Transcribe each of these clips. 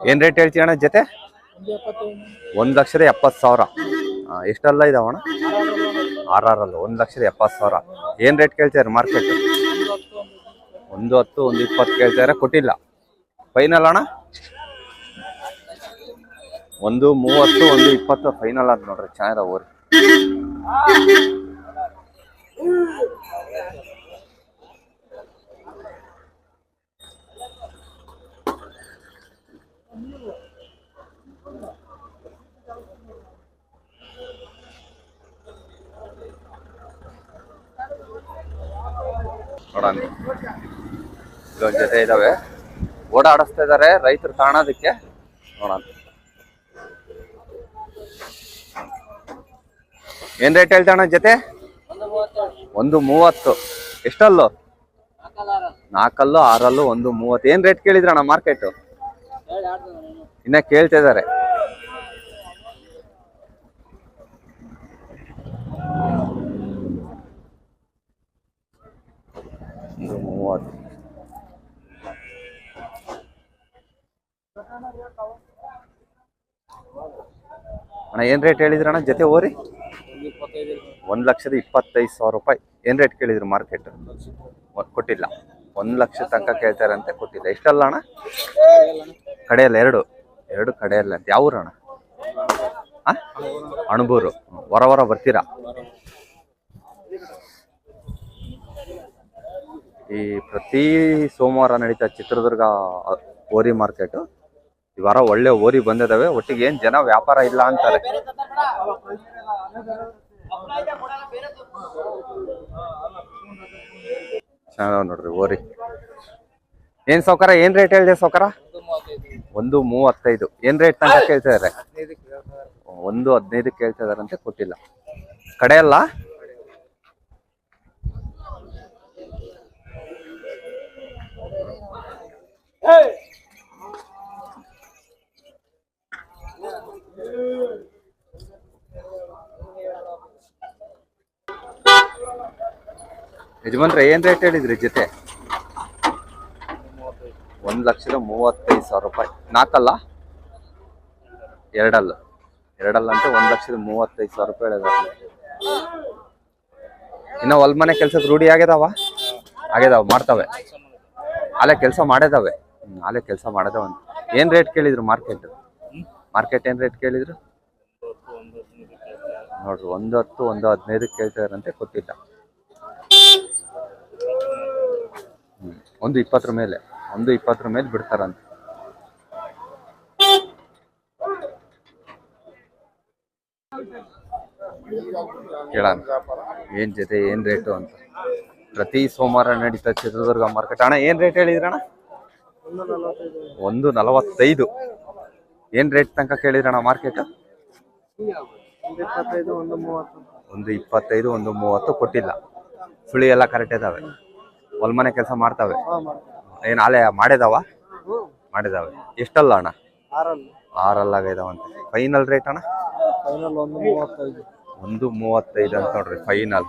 ಏನ್ ರೇಟ್ ಹೇಳ್ತೀಯ ಅಣ್ಣ ಜೊತೆ? 1,70,000. ಎಷ್ಟೆಲ್ಲ ಇದಾವಣ್ಣ? ಆರಲ್ಲ 1,70,000. ಏನ್ ರೇಟ್ ಕೇಳ್ತಾರೆ ಮಾರ್ಕೆಟ್? 1,10, 1,20 ಕೇಳ್ತಾರೆ, ಕೊಟ್ಟಿಲ್ಲ. ಫೈನಲ್ ಅಣ್ಣ 1,30, 1,20 ಫೈನಲ್ ಅಂತ ನೋಡ್ರಿ. ಚೆನ್ನಾಗಿದ ಊರಿ. ನೋಡೋಣ, ಇಲ್ಲೊಂದ್ ಜೊತೆ ಇದಾವೆ, ಓಡಾಡಿಸ್ತಾ ಇದಾರೆ ರೈತರು ಕಾಣೋದಕ್ಕೆ. ನೋಡೋಣ ಏನ್ ರೇಟ್ ಹೇಳ್ತಾಣ ಜೊತೆ? 1,30. ಎಷ್ಟಲ್ಲು? 4, 6, 1,30. ಏನ್ ರೇಟ್ ಕೇಳಿದ್ರಣ್ಣ ಮಾರ್ಕೆಟ್? ಇನ್ನ ಕೇಳ್ತಾ ಇದಾರೆ. ಅಣ್ಣ ಏನ್ ರೇಟ್ ಹೇಳಿದ್ರಣ್ಣ ಜೊತೆ ಓರಿ? 1,25,000 ರೂಪಾಯಿ. ಏನ್ ರೇಟ್ ಕೇಳಿದ್ರು ಮಾರ್ಕೆಟ್? ಕೊಟ್ಟಿಲ್ಲ. 1 ಲಕ್ಷ ತನಕ ಕೇಳ್ತಾರಂತೆ, ಕೊಟ್ಟಿಲ್ಲ. ಎಷ್ಟಲ್ಲ ಅಣ್ಣ? ಕಡೆಯಲ್ಲ ಎರಡು ಕಡೆಯಲ್ಲ ಅಂತ. ಯಾವ ಊರಣ್ಣ? ಅಣಬೂರು. ಹೊರ ಬರ್ತೀರಾ? ಈ ಪ್ರತಿ ಸೋಮವಾರ ನಡೀತಾ ಚಿತ್ರದುರ್ಗ ಓರಿ ಮಾರ್ಕೆಟ್. ಈ ವಾರ ಒಳ್ಳೆ ಓರಿ ಬಂದಿದಾವೆ. ಒಟ್ಟಿಗೆ ಏನ್ ಜನ ವ್ಯಾಪಾರ ಇಲ್ಲ ಅಂತಾರೆ. ಚೆನ್ನಾಗಿ ನೋಡ್ರಿ ಓರಿ. ಏನ್ ಸೌಕರ? ಏನ್ ರೇಟ್ ಹೇಳಿದೆ ಸೌಕರ? 1,35. ಏನ್ ರೇಟ್ ತನಕ ಕೇಳ್ತಾ ಇದಾರೆ? 1,15 ಕೇಳ್ತಾ ಇದಾರಂತೆ, ಕೊಟ್ಟಿಲ್ಲ. ಕಡೆಯಲ್ಲ ಯಜಮಾನ್ರೆ ಏನ್ ರೇಟ್ ಹೇಳಿದ್ರಿ ಜೊತೆ? 1,35,000 ರೂಪಾಯಿ. 4 2 ಅಂತ 1,35,000 ರೂಪಾಯಿ ಹೇಳಿದಾರೆ. ಇನ್ನ ಹೊಲ್ ಮನೆ ಕೆಲ್ಸಕ್ಕೆ ರೂಢಿ ಆಗ್ಯದಾವ ಮಾಡ್ತವೆ. ಅಲ್ಲೇ ಕೆಲಸ ಮಾಡಿದಾವೆ. ಏನ್ ರೇಟ್ ಕೇಳಿದ್ರು ಮಾರ್ಕೆಟ್ ಏನ್ ರೇಟ್ ಕೇಳಿದ್ರು ನೋಡ್ರಿ? 1,10, 1,15 ಕೇಳ್ತಾರಂತೆ, ಕೊಟ್ಟಿಲ್ಲ. 1,20 ಮೇಲೆ 1,20 ಮೇಲೆ ಬಿಡ್ತಾರಂತೆ. ಕೇಳೋಣ ಏನ್ ಜೊತೆ ಏನ್ ರೇಟು ಅಂತ. ಪ್ರತಿ ಸೋಮವಾರ ನಡೀತಾ ಚಿತ್ರದುರ್ಗ ಮಾರ್ಕೆಟ್. ಅಣ್ಣ ಏನ್ ರೇಟ್ ಹೇಳಿದ್ರಣ್ಣ? 1,45. ಏನ್ ರೇಟ್ ತನಕ ಕೇಳಿದ್ರಣ್ಣ ಮಾರ್ಕೆಟ್? 1,25, 1,30 ಕೊಟ್ಟಿಲ್ಲ. ಸುಳಿ ಎಲ್ಲ ಕರೆಕ್ಟ್ ಇದಾವೆ. ಹೊಲ್ಮನೆ ಕೆಲಸ ಮಾಡ್ತಾವೆ. ಏನ್ ಆಲೆ ಮಾಡಿದಾವೆ? ಎಷ್ಟಲ್ಲ ಅಣ್ಣ? 6 ಆಗೈದಾವಂತೆ. ಫೈನಲ್ ರೇಟ್ ಅಣ್ಣ? 1,35 ಅಂತ ನೋಡ್ರಿ ಫೈನಲ್.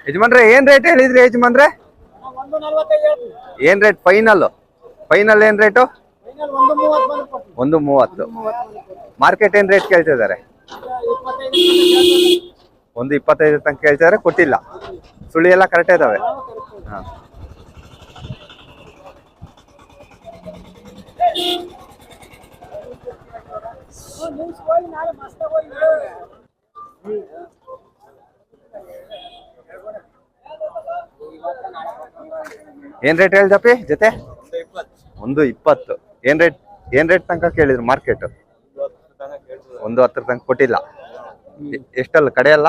ಯಜಮಾನ್ರೆ ಏನ್ ರೇಟ್ ಹೇಳಿದ್ರಿ ಯಜಮಾನ್ರೆ? ಏನ್ ರೇಟ್ ಫೈನಲ್ ಏನ್ ರೇಟು? 1,30. ಮಾರ್ಕೆಟ್ ಏನ್ ರೇಟ್ ಕೇಳ್ತಿದ್ದಾರೆ? 1,25 ತನಕ ಕೇಳ್ತಿದಾರೆ, ಕೊಟ್ಟಿಲ್ಲ. ಸುಳಿ ಎಲ್ಲ ಕರೆಕ್ಟ್ ಇದಾವೆ. ಏನ್ ರೇಟ್ ಹೇಳ್ದಪ್ಪಿ ಜೊತೆ? 1,20. ಏನ್ ರೇಟ್ ತನಕ ಕೇಳಿದ್ರು ಮಾರ್ಕೆಟ್? 1,10 ತನಕ ಕೊಟ್ಟಿಲ್ಲ. ಎಷ್ಟಲ್ಲ? ಕಡೆಯಲ್ಲ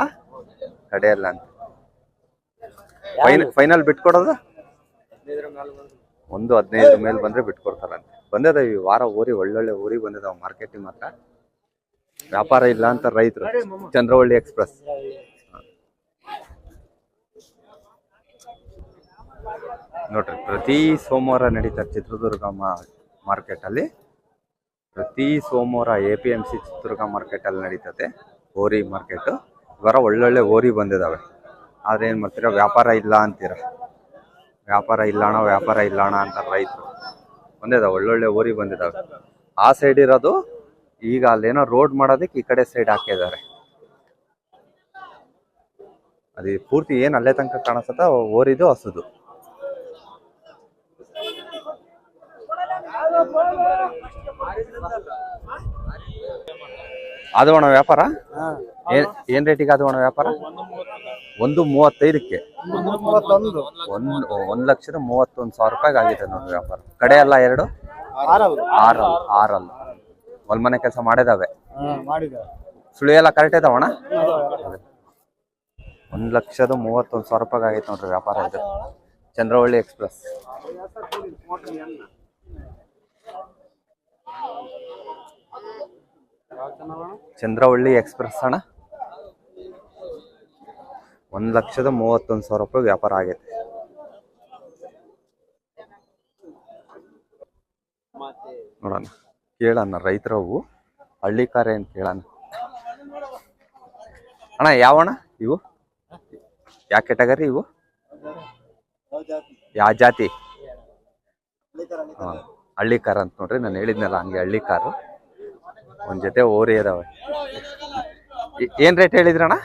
ಅಂತ. ಫೈನಲ್ ಬಿಟ್ಕೊಡೋದು 1,15 ಮೇಲೆ ಬಂದ್ರೆ ಬಿಟ್ಕೊಡ್ತಾರಂತೆ. ಬಂದಿದಾವೆ ಈ ವಾರ ಊರಿ, ಒಳ್ಳೊಳ್ಳೆ ಊರಿ ಬಂದಿದಾವ ಮಾರ್ಕೆಟಿಂಗ್ ಮಾತ್ರ. ವ್ಯಾಪಾರ ಇಲ್ಲ ಅಂತ ರೈತರು. ಚಂದ್ರವಳ್ಳಿ ಎಕ್ಸ್ಪ್ರೆಸ್. ನೋಡ್ರಿ, ಪ್ರತಿ ಸೋಮವಾರ ನಡೀತಾರೆ ಚಿತ್ರದುರ್ಗ ಮಾರ್ಕೆಟ್ ಅಲ್ಲಿ. ಪ್ರತಿ ಸೋಮವಾರ APMC ಚಿತ್ರದುರ್ಗ ಮಾರ್ಕೆಟ್ ಅಲ್ಲಿ ನಡೀತದೆ ಓರಿ ಮಾರ್ಕೆಟ್. ಇವರ ಒಳ್ಳೊಳ್ಳೆ ಓರಿ ಬಂದಿದಾವೆ. ಆದ್ರೆ ಏನ್ ಮಾಡ್ತೀರಾ, ವ್ಯಾಪಾರ ಇಲ್ಲ ಅಂತೀರ. ವ್ಯಾಪಾರ ಇಲ್ಲಣ್ಣ ಅಂತ ರೈತರು. ಬಂದಿದಾವೆ, ಒಳ್ಳೊಳ್ಳೆ ಓರಿ ಬಂದಿದಾವೆ. ಆ ಸೈಡ್ ಇರೋದು ಈಗ ಅಲ್ಲೇನೋ ರೋಡ್ ಮಾಡೋದಕ್ಕೆ ಈ ಕಡೆ ಸೈಡ್ ಹಾಕಿದ್ದಾರೆ. ಅದು ಪೂರ್ತಿ ಏನ್ ಅಲ್ಲೇ ತನಕ ಕಾಣಿಸುತ್ತ ಓರಿದು ಹಸುದು. ಅದು ಅಣ್ಣ ವ್ಯಾಪಾರ ಏನ್ ರೇಟಿಗೆ ಅದು ಅಣ್ಣ ವ್ಯಾಪಾರ? 1:35ಕ್ಕೆ 1,31,000 ರೂಪಾಯಿಗೆ ಆಗಿದೆ ನೋಡಿ ವ್ಯಾಪಾರ. ಕಡೆ ಅಲ್ಲ, 2 ಆರಲ್ಲ. ಹೊಲ್ಮನೆ ಕೆಲಸ ಮಾಡಿದಾವೆ, ಸುಳಿ ಎಲ್ಲ ಕರೆಕ್ಟ್ ಇದಾವಣ್ಣ. 1,31,000 ರೂಪಾಯಿಗೆ ಆಗೈತೆ ನೋಡ್ರಿ ವ್ಯಾಪಾರ. ಇದು ಚಂದ್ರವಳ್ಳಿ ಎಕ್ಸ್ಪ್ರೆಸ್. ಚಂದ್ರವಳ್ಳಿ ಎಕ್ಸ್ಪ್ರೆಸ್ ಅಣ್ಣ, 1,31,000 ರೂಪಾಯಿ ವ್ಯಾಪಾರ ಆಗೈತೆ. ನೋಡೋಣ, ಕೇಳೋಣ ರೈತರವು ಹಳ್ಳಿಕಾರೆ ಅಂತ ಕೇಳೋಣ. ಅಣ್ಣ ಯಾವಣ್ಣ ಇವು? ಯಾವ ಕೆಟಗರಿ ಇವು? ಯಾವ ಜಾತಿ? ಹಳ್ಳಿಕಾರ ಅಂತ ನೋಡ್ರಿ. ನಾನು ಹೇಳಿದ್ನಲ್ಲ ಹಂಗೆ ಹಳ್ಳಿಕಾರು. ಒಂದ್ ಜೊತೆ ಓರಿ ಇದಾವೆ. ಏನ್ ರೇಟ್ ಹೇಳಿದ್ರಣ್ಣ?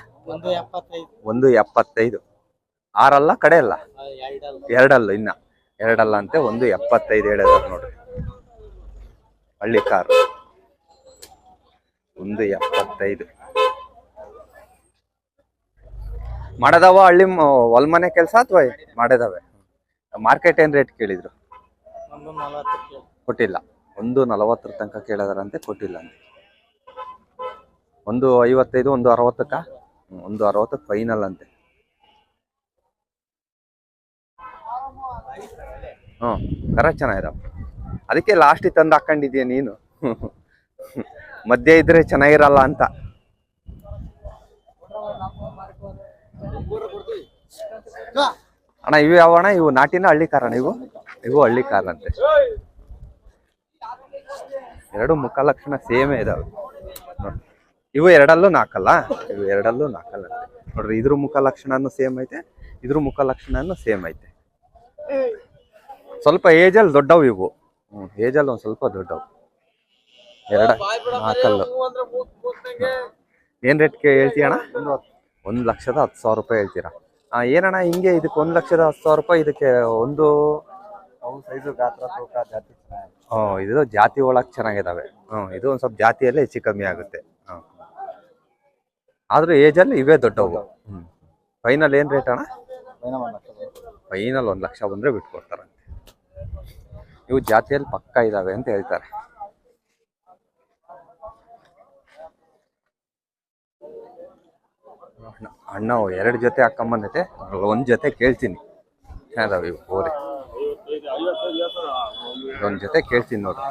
1,75. ಆರಲ್ಲ, ಕಡೆ ಅಲ್ಲ, 2 ಇನ್ನ 2 ಅಂತೆ. 1,75 ಹೇಳಿದಾರೆ ನೋಡ್ರಿ. ಹಳ್ಳಿ ಕಾರು 1,75. ಮಾಡದಾವ ಹಳ್ಳಿ ಹೊಲ್ಮನೆ ಕೆಲಸ ಅಥವಾ ಮಾಡಿದಾವೆ? ಮಾರ್ಕೆಟ್ ಏನ್ ರೇಟ್ ಕೇಳಿದ್ರು? ಕೊಟ್ಟಿಲ್ಲ. 1,40 ತನಕ ಕೇಳಿದಾರಂತೆ, ಕೊಟ್ಟಿಲ್ಲ ಅಂತ. 1,55, 1,60ಕ್ಕ 1,60 ಫೈನಲ್ ಅಂತೆ. ಕರ ಚೆನ್ನಾಗಿದಾವ. ಅದಕ್ಕೆ ಲಾಸ್ಟ್ ತಂದು ಹಾಕೊಂಡಿದ್ಯಾ ನೀನು. ಮಧ್ಯೆ ಇದ್ರೆ ಚೆನ್ನಾಗಿರಲ್ಲ ಅಂತ. ಅಣ್ಣ ಇವು ಯಾವಣ್ಣ? ಇವು ನಾಟಿನ ಹಳ್ಳಿ ಕಾರಣ? ಇವು ಹಳ್ಳಿ ಕಾರ ಅಂತೆ. 2 ಮುಖ ಲಕ್ಷಣ ಸೇಮೇ ಇದಾವೆ. ಇವು 2 ನಾಲ್ಕಲ್ಲ, ಇವು 2 ನಾಲ್ಕಲ್ಲ ನೋಡ್ರಿ. ಇದ್ರ ಮುಖ ಲಕ್ಷಣನು ಸೇಮ್ ಐತೆ, ಇದ್ರ ಮುಖ ಲಕ್ಷಣನು ಸೇಮ್ ಐತೆ. ಸ್ವಲ್ಪ ಏಜಲ್ಲಿ ದೊಡ್ಡವು ಇವು. ಏಜಲ್ಲಿ ಒಂದ್ ಸ್ವಲ್ಪ ದೊಡ್ಡವು. 2 ನಾಲ್ಕಲ್ಲು. ಏನ್ ರೇಟ್ ಹೇಳ್ತೀಯಣ್ಣ? 1,10,000 ರೂಪಾಯಿ ಹೇಳ್ತೀರಾ? ಏನಣ್ಣ ಹಿಂಗೆ ಇದಕ್ಕೆ 1,10,000 ರೂಪಾಯಿ? ಇದಕ್ಕೆ ಒಂದು ಇದು ಜಾತಿ ಒಳಗ್ ಚೆನ್ನಾಗಿದಾವೆ. ಇದು ಒಂದ್ ಸ್ವಲ್ಪ ಜಾತಿಯಲ್ಲೇ ಹೆಚ್ಚು ಕಮ್ಮಿ ಆಗುತ್ತೆ. ಆದ್ರೂ ಏಜಲ್ಲಿ ಇವೇ ದೊಡ್ಡವು. ಫೈನಲ್ ಏನ್ ರೇಟ್ ಅಣ್ಣ? ಫೈನಲ್ 1 ಲಕ್ಷ ಬಂದ್ರೆ ಬಿಟ್ಕೊಡ್ತಾರಂತೆ. ಇವು ಜಾತಿಯಲ್ಲಿ ಪಕ್ಕ ಇದಾವೆ ಅಂತ ಹೇಳ್ತಾರೆ. ಅಣ್ಣ 2 ಜೊತೆ ಹಾಕೊಂಬಂದೈತೆ, 1 ಜೊತೆ ಕೇಳ್ತೀನಿ. ಚೆನ್ನಾಗಿದಾವೆ ಇವು ಓರಿ. ಒಂದ್ ಜೊತೆ ಕೇಳ್ತೀನಿ ನೋಡ್ರಿ,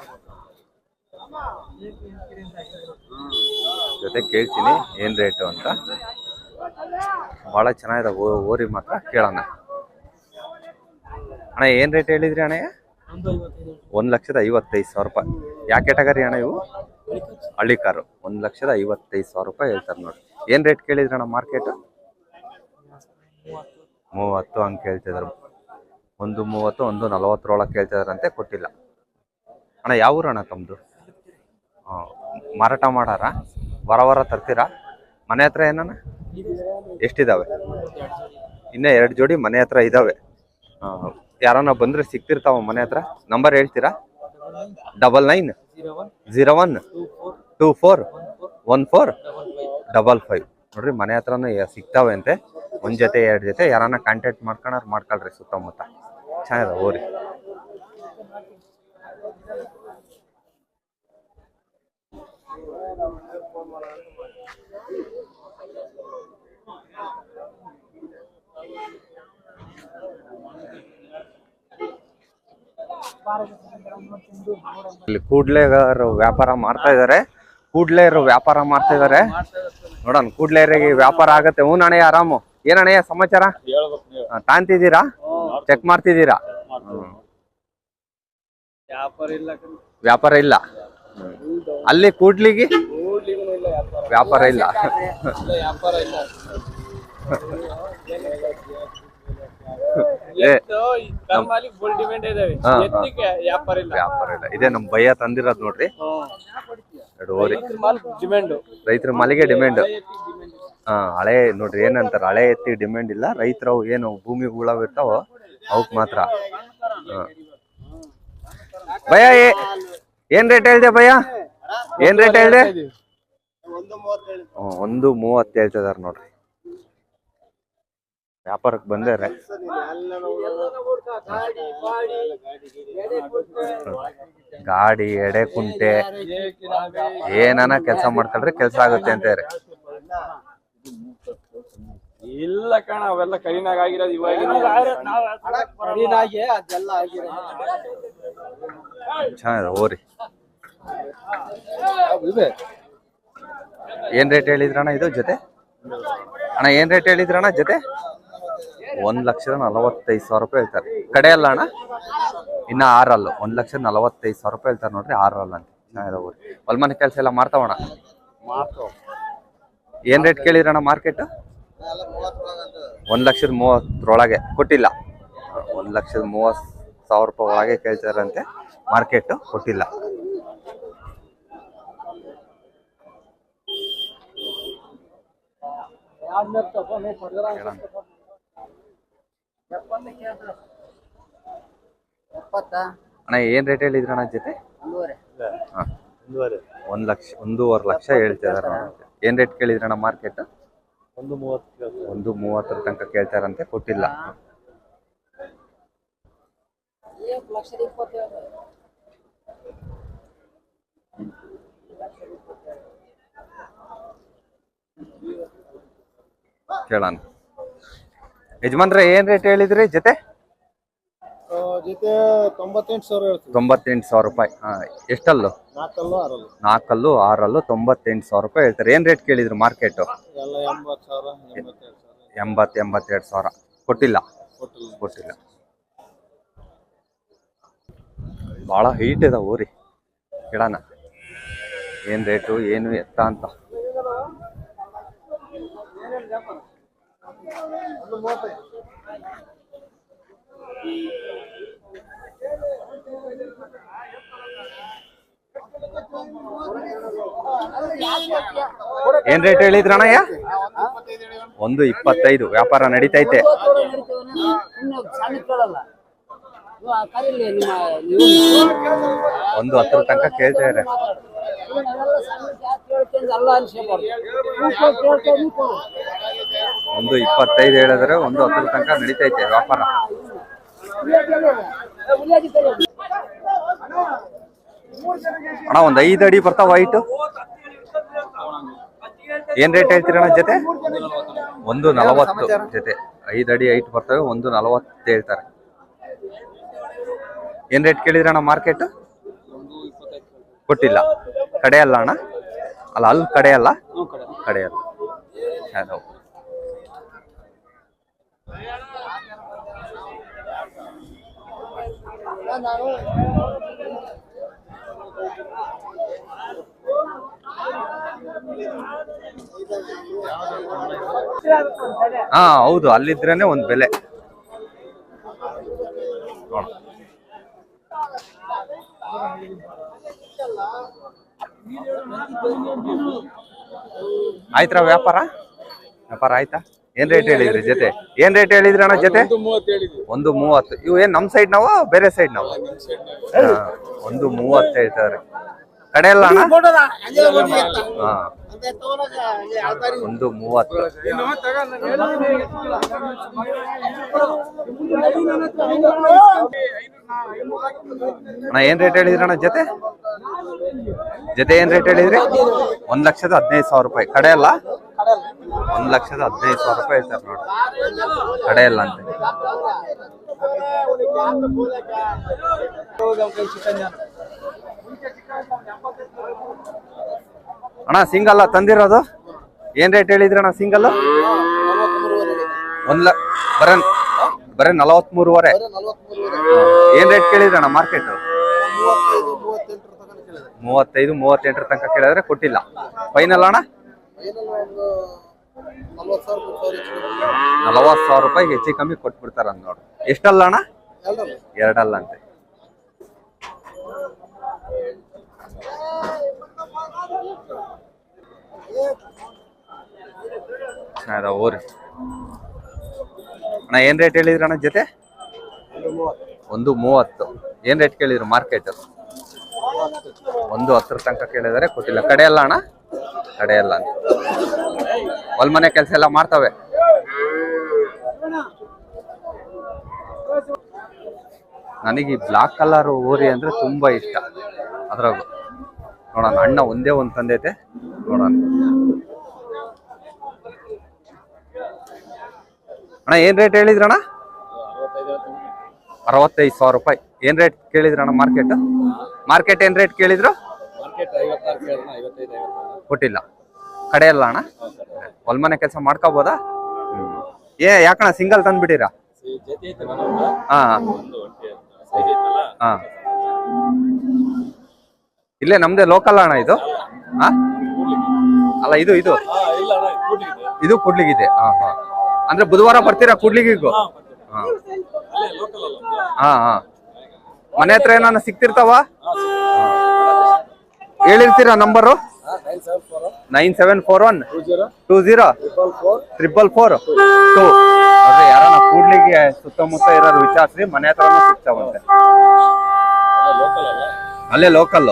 ಜೊತೆ ಕೇಳ್ತೀನಿ ಏನ್ ರೇಟು ಅಂತ. ಬಹಳ ಚೆನ್ನಾಗಿದಾವೆ ಓರಿ ಮಾತ್ರ. ಕೇಳೋಣ ಅಣ್ಣ, ಏನ್ ರೇಟ್ ಹೇಳಿದ್ರಿ ಅಣ್ಣ? 1,55,000 ರೂಪಾಯಿ. ಯಾವ ಕೆಟಗರಿ ಅಣ್ಣ ಇವು? ಹಳ್ಳಿ ಕಾರು. 1,55,000 ರೂಪಾಯಿ ಹೇಳ್ತಾರೆ ನೋಡಿ. ಏನ್ ರೇಟ್ ಕೇಳಿದ್ರಿ ಅಣ್ಣ ಮಾರ್ಕೆಟ್? 30 ಹಂಗೆ ಕೇಳ್ತಿದಾರೆ. 1,30, 1,40 ಕೇಳ್ತಿದಾರಂತೆ, ಕೊಟ್ಟಿಲ್ಲ. ಅಣ್ಣ ಯಾವ ಊರು ಅಣ್ಣ ತಮ್ಮದು? ಮಾರಾಟ ಮಾಡಾರ? ವಾರ ತರ್ತೀರಾ? ಮನೆ ಹತ್ರ ಏನಣ್ಣ ಎಷ್ಟಿದಾವೆ? ಇನ್ನ 2 ಜೋಡಿ ಮನೆ ಹತ್ರ ಇದಾವೆ. ಯಾರನ್ನ ಬಂದ್ರೆ ಸಿಕ್ತಿರ್ತಾವ ಮನೆ ಹತ್ರ? ನಂಬರ್ ಹೇಳ್ತೀರಾ? 9901241455 ನೋಡ್ರಿ. ಮನೆ ಹತ್ರನೂ ಸಿಗ್ತಾವೆ ಅಂತೆ. 1 ಜೊತೆ 2 ಜೊತೆ ಯಾರನ್ನ ಕಾಂಟ್ಯಾಕ್ಟ್ ಮಾಡ್ಕೊಳ್ರಿ ಸುತ್ತಮುತ್ತ. ಚೆನ್ನಾಗಿದೆ ಓರಿ. ಇಲ್ಲಿ ಕೂಡ್ಲೆಗಾರರು ವ್ಯಾಪಾರ ಮಾಡ್ತಾ ಇದ್ದಾರೆ. ಕೂಡ್ಲೇರು ವ್ಯಾಪಾರ ಮಾಡ್ತಿದಾರೆ. ನೋಡೋಣ ಕೂಡ್ಲೇರಿಗೆ ವ್ಯಾಪಾರ ಆಗತ್ತೆ. ಹ್ಞೂ ಅಣ್ಣಯ್ಯ ಆರಾಮು. ಏನಣ್ಣಯ್ಯ ಸಮಾಚಾರ? ತಾಂತಿದ್ದೀರಾ? ಚೆಕ್ ಮಾಡ್ತಿದ್ದೀರಾ? ವ್ಯಾಪಾರ ಇಲ್ಲ ಅಲ್ಲಿ ಕೂಡ್ಲಿಗೆ ವ್ಯಾಪಾರ ಇಲ್ಲ. ವ್ಯಾಪಾರ ಇಲ್ಲ. ಇದೇ ನಮ್ ಭಯ್ಯ ತಂದಿರೋದ್ ನೋಡ್ರಿ. ರೈತರ ಮಾಲಿಗೆ ಡಿಮ್ಯಾಂಡ್. ಹಳೆ ನೋಡ್ರಿ ಏನಂತಾರ, ಹಳೆ ಎತ್ತಿ ಡಿಮ್ಯಾಂಡ್ ಇಲ್ಲ. ರೈತರು ಏನು ಭೂಮಿ ಉಳವ್ ಇರ್ತಾವ ಅವಕ್ ಮಾತ್ರ. ಭಯ್ಯ ಏನ್ ರೇಟ್ ಹೇಳ್ದೆ ಭಯ್ಯ? ಏನ್ ರೇಟ್ ಹೇಳ್ದೆ? 1:30 ಹೇಳ್ತಿದಾರ ನೋಡ್ರಿ. ವ್ಯಾಪಾರಕ್ಕೆ ಬಂದೇರೆ. ಗಾಡಿ ಎಡೆ ಕುಂಟೆ ಏನಾನ ಕೆಲಸ ಮಾಡ್ಕೊಳ್ರಿ ಕೆಲಸ ಆಗುತ್ತೆ ಅಂತಾರೆ. ಇಲ್ಲ ಕಣ, ಅವೆಲ್ಲ ಕರಿನಾಗ ಆಗಿರೋದು ಇವಾಗ. ಚೆನ್ನಾಗಿದೆ ಓರಿ. ಏನ್ ರೇಟ್ ಹೇಳಿದ್ರಣ್ಣ ಇದು ಜೊತೆ? ಅಣ್ಣ ಏನ್ ರೇಟ್ ಹೇಳಿದ್ರಣ್ಣ ಜೊತೆ? 1,45,000 ರೂಪಾಯಿ ಹೇಳ್ತಾರೆ. ಕಡೆ ಅಲ್ಲ ಅಣ್ಣ, ಇನ್ನ 6 1,45,000 ರೂಪಾಯಿ ಹೇಳ್ತಾರೆ ನೋಡ್ರಿ. 6 ಅಂತ. ಚೆನ್ನಾಗಿದೆ ಓರಿ. ಹೊಲ್ಮನೆ ಕೆಲಸ ಎಲ್ಲ ಮಾಡ್ತಾವಣ್ಣ? ಏನ್ ರೇಟ್ ಕೇಳಿದ್ರಣ್ಣ ಮಾರ್ಕೆಟ್? 1,30,000 ಕೊಟ್ಟಿಲ್ಲ. 1,30,000 ರೂಪಾಯಿ ಒಳಗೆ ಕೇಳ್ತಾರಂತೆ. ಮಾರ್ಕೆಟ್ ಕೊಟ್ಟಿಲ್ಲ. ಅಣ್ಣ ಏನ್ ರೇಟ್ ಹೇಳಿದ್ರಣ್ಣ ಜೊತೆ? 1,00,000 ಲಕ್ಷ ಹೇಳ್ತಿದಾರ. ಏನ್ ರೇಟ್ ಕೇಳಿದ್ರಣ್ಣ ಮಾರ್ಕೆಟ್? 1:30 ತನಕ ಕೇಳ್ತಾರಂತೆ. ಕೊಟ್ಟಿಲ್ಲ. ಕೇಳೋಣ. ಯಜಮಾನ್ರೆ ಏನ್ ರೇಟ್ ಹೇಳಿದ್ರಿ ಜೊತೆ? 98,000 ರೂಪಾಯಿ. ಎಷ್ಟಲ್ಲು? 4 6 98,000 ರೂಪಾಯಿ ಹೇಳ್ತಾರೆ. ಏನ್ ರೇಟ್ ಕೇಳಿದ್ರು ಮಾರ್ಕೆಟ್? 82,000. ಕೊಟ್ಟಿಲ್ಲ. ಬಹಳ ಹೈಟ್ ಇದೆ ಊರಿ. ಕೇಳೋಣ ಏನ್ ರೇಟು ಏನು ಎತ್ತ ಅಂತ. ಏನ್ ರೇಟ್ ಹೇಳಿದ್ರಣ್ಣಯ್ಯ? 1:25. ವ್ಯಾಪಾರ ನಡೀತೈತೆ. 1:10 ತನಕ ಕೇಳ್ತಾ ಇದ್ದಾರೆ. 1:25 ಹೇಳಿದ್ರೆ 1:10 ತನಕ ನಡೀತೈತೆ ವ್ಯಾಪಾರ. ಅಣ್ಣ ಒಂದ್ 5 ಅಡಿ ಬರ್ತಾವ ವೈಟ್. ಏನ್ ರೇಟ್ ಹೇಳ್ತೀರಣ್ಣ ಜೊತೆ? 1:40 ಜೊತೆ. 5 ಅಡಿ ಹೈಟ್ ಬರ್ತವೆ. 1:40 ಹೇಳ್ತಾರೆ. ಏನ್ ರೇಟ್ ಕೇಳಿದ್ರಣ್ಣ ಮಾರ್ಕೆಟ್? ಕೊಟ್ಟಿಲ್ಲ. ಕಡೆ ಅಲ್ಲ ಅಣ್ಣ? ಅಲ್ಲ ಅಲ್ಲಿ ಕಡೆ ಅಲ್ಲ, ಕಡೆ ಅಲ್ಲ. ಹೌದು, ಅಲ್ಲಿದ್ರೇನೆ ಒಂದ್ ಬೆಲೆ. ಆಯ್ತರ ವ್ಯಾಪಾರ ಆಯ್ತಾ? ಏನ್ ರೇಟ್ ಹೇಳಿದ್ರಿ ಜೊತೆ? ಏನ್ ರೇಟ್ ಹೇಳಿದ್ರಿ ಅಣ್ಣ ಜೊತೆ? 1:30. ಇವು ಏನ್ ನಮ್ ಸೈಡ್ ನಾವು ಬೇರೆ ಸೈಡ್ ನಾವು? 1:30 ಹೇಳ್ತಾರೆ. ಕಡೆ ಅಲ್ಲ ಅಣ್ಣ? 1:30. ಅಣ್ಣ ಏನ್ ರೇಟ್ ಹೇಳಿದ್ರಣ್ಣ ಜೊತೆ? ಏನ್ ರೇಟ್ ಹೇಳಿದ್ರಿ? 1,15,000 ರೂಪಾಯಿ. ಕಡೆ ಅಲ್ಲ? 1,15,000 ರೂಪಾಯಿ ಹೇಳ್ತಾರೆ ನೋಡಿ. ಕಡೆ ಅಲ್ಲ ಅಂತ. ಅಣ್ಣ ಸಿಂಗಲ್ ತಂದಿರೋದು ಏನ್ ರೇಟ್ ಹೇಳಿದ್ರಿ ಅಣ್ಣ ಸಿಂಗಲ್? ಬರೀ 43.5. ಏನ್ ರೇಟ್ ಕೇಳಿದ್ರಿ ಅಣ್ಣ ಮಾರ್ಕೆಟ್? 35-38 ತನಕ ಕೇಳಿದ್ರೆ ಕೊಟ್ಟಿಲ್ಲ. ಫೈನಲ್ ಅಣ್ಣ 40,000 ರೂಪಾಯಿ ಹೆಚ್ಚು ಕಮ್ಮಿ ಕೊಟ್ಬಿಡ್ತಾರ ನೋಡ್ರಿ. ಎಷ್ಟಲ್ಲ ಅಣ್ಣ? 2 ಅಲ್ಲ ಅಂತೆ. ಓರಿ ಅಣ್ಣ ಏನ್ ರೇಟ್ ಹೇಳಿದ್ರಿ ಅಣ್ಣ ಜೊತೆ? 1.30. ಏನ್ ರೇಟ್ ಕೇಳಿದ್ರು ಮಾರ್ಕೆಟ್? 1.10 ತನಕ ಕೇಳಿದರೆ ಕೊಟ್ಟಿಲ್ಲ. ಕಡೆ ಅಲ್ಲ ಅಣ್ಣ? ಕಡೆ ಅಲ್ಲ ಅಂತ. ಹೊಲ್ಮನೆ ಕೆಲಸ ಎಲ್ಲ ಮಾಡ್ತವೆ. ನನಗೆ ಬ್ಲಾಕ್ ಕಲರ್ ಓರಿ ಅಂದ್ರೆ ತುಂಬಾ ಇಷ್ಟ. ಅದ್ರಾಗ ನೋಡೋಣ ಅಣ್ಣ ಒಂದೇ ಒಂದು ತಂದೈತೆ ನೋಡೋಣ. ಅಣ್ಣ ಏನ್ ರೇಟ್ ಹೇಳಿದ್ರಣ್ಣ? 65,000 ರೂಪಾಯಿ. ಏನ್ ರೇಟ್ ಕೇಳಿದ್ರಣ್ಣ ಮಾರ್ಕೆಟ್? ಮಾರ್ಕೆಟ್ ಏನ್ ರೇಟ್ ಕೇಳಿದ್ರು? ಕೊಟ್ಟಿಲ್ಲ. ಕಡೆ ಅಲ್ಲ ಅಣ್ಣ? ಹೊಲ್ಮನೆ ಕೆಲಸ ಮಾಡ್ಕೋಬೋದಾ? ಯಾಕಣ್ಣ ಸಿಂಗಲ್ ತಂದ್ಬಿಟ್ಟಿರಾ? ಹಾ ಹಾ ಇಲ್ಲೇ ನಮ್ದೇ ಲೋಕಲ್ ಅಣ್ಣ ಇದು? ಹಾ ಅಲ್ಲ ಇದು ಇದು ಇದು ಕೂಡ್ಲಿಗಿದೆ. ಹಾ ಹಾ ಅಂದ್ರೆ ಬುಧವಾರ ಬರ್ತೀರಾ ಕೂಡ್ಲಿಗಿಗೂ? ಹಾ ಹಾ ಹಾ ಮನೆ ಹತ್ರ ಏನಾನ ಸಿಕ್ತಿರ್ತಾವ? ಹೇಳಿರ್ತೀರಾ ನಂಬರು? 9741204442. ನೋಡ್ರಿ ಯಾರನ್ನ ಕೂಡ್ಲಿಗೆ ಸುತ್ತಮುತ್ತ ಇರೋರು ವಿಚಾರಿಸ್ರಿ, ಮನೆ ಹತ್ರನೂ ಸಿಗ್ತಾವಂತೆ. ಅಲ್ಲೇ ಲೋಕಲ್.